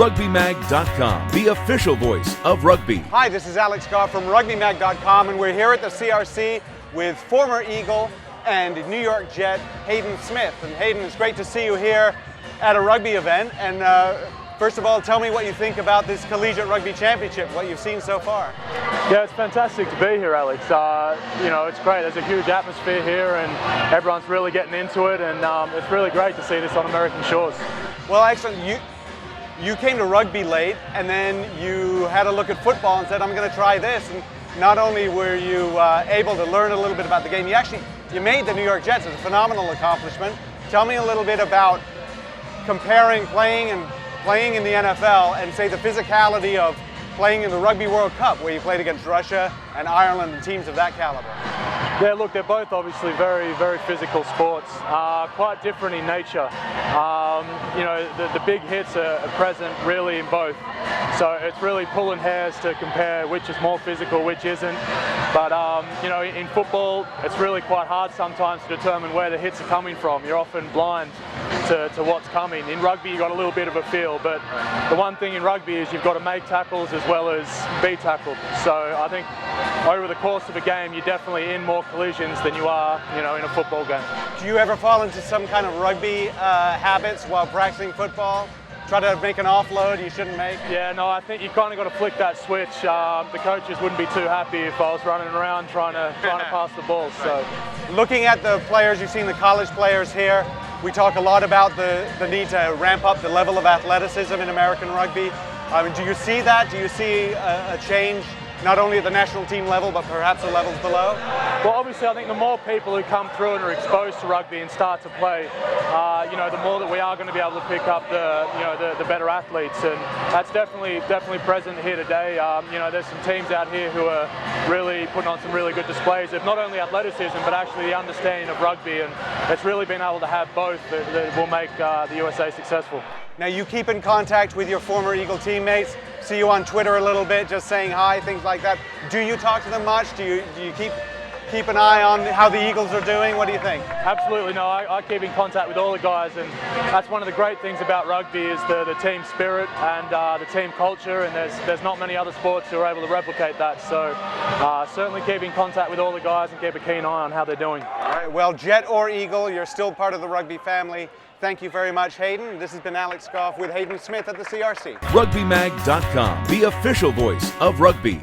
RugbyMag.com, the official voice of rugby. Hi, this is Alex Goff from RugbyMag.com, and we're here at the CRC with former Eagle and New York Jet Hayden Smith. And Hayden, it's great to see you here at a rugby event. And first of all, tell me what you think about this Collegiate Rugby Championship, what you've seen so far. Yeah, it's fantastic to be here, Alex. You know, it's great. There's a huge atmosphere here and everyone's really getting into it, and it's really great to see this on American shores. Well, excellent. You came to rugby late, and then you had a look at football and said, I'm going to try this. And not only were you able to learn a little bit about the game, you made the New York Jets. It's a phenomenal accomplishment. Tell me a little bit about comparing playing in the NFL and, say, the physicality of playing in the Rugby World Cup, where you played against Russia and Ireland and teams of that caliber. Yeah, look, they're both obviously very, very physical sports, quite different in nature. You know, the big hits are present really in both. So it's really pulling hairs to compare which is more physical, which isn't. But, you know, in football, it's really quite hard sometimes to determine where the hits are coming from. You're often blind to what's coming. In rugby, you've got a little bit of a feel, but the one thing in rugby is you've got to make tackles as well as be tackled. So I think over the course of a game, you're definitely in more collisions than you are, you know, in a football game. Do you ever fall into some kind of rugby habits while practicing football? Try to make an offload you shouldn't make? Yeah, no, I think you kind of got to flick that switch. The coaches wouldn't be too happy if I was running around trying to pass the ball. So, looking at the players, you've seen the college players here. We talk a lot about the need to ramp up the level of athleticism in American rugby. Do you see that? Do you see a change, not only at the national team level, but perhaps the levels below? Well, obviously, I think the more people who come through and are exposed to rugby and start to play, you know, the more that we are going to be able to pick up the better athletes, and that's definitely present here today. You know, there's some teams out here who are really putting on some really good displays of not only athleticism but actually the understanding of rugby, and it's really been able to have both that will make the USA successful. Now, you keep in contact with your former Eagle teammates, see you on Twitter a little bit, just saying hi, things like that. Do you talk to them much? Do you keep an eye on how the Eagles are doing? What do you think? Absolutely, no, I keep in contact with all the guys, and that's one of the great things about rugby is the team spirit and the team culture, and there's not many other sports who are able to replicate that. So certainly keep in contact with all the guys and keep a keen eye on how they're doing. All right, well, Jet or Eagle, you're still part of the rugby family. Thank you very much, Hayden. This has been Alex Goff with Hayden Smith at the CRC. RugbyMag.com, the official voice of rugby.